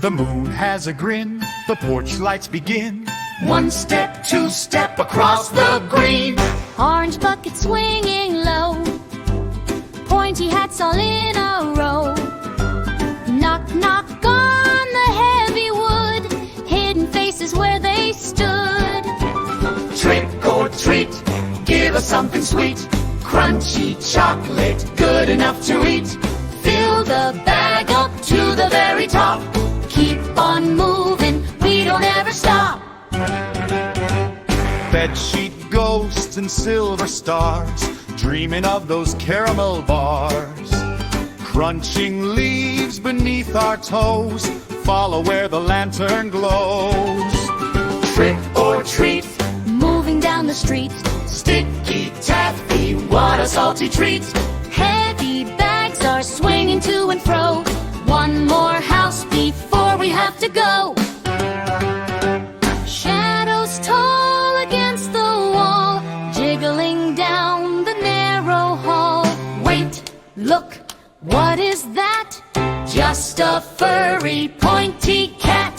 The moon has a grin, the porch lights begin. 1 step, 2 step across the green. Orange bucket swinging low, pointy hats all in a row. Knock, knock on the heavy wood, hidden faces where they stood. Trick or treat, give us something sweet. Crunchy chocolate, good enough to eat. Fill the bag up to the very top. Keep on moving, we don't ever stop. Bedsheet ghosts and silver stars, dreaming of those caramel bars. Crunching leaves beneath our toes, follow where the lantern glows. Trick or treat, Moving down the street, sticky taffy, what a salty treat. heavy bags are swinging to and fro. One more house before we have to go. Shadows tall against the wall, jiggling down the narrow hall. Wait, Look, what is that? just a furry pointy cat.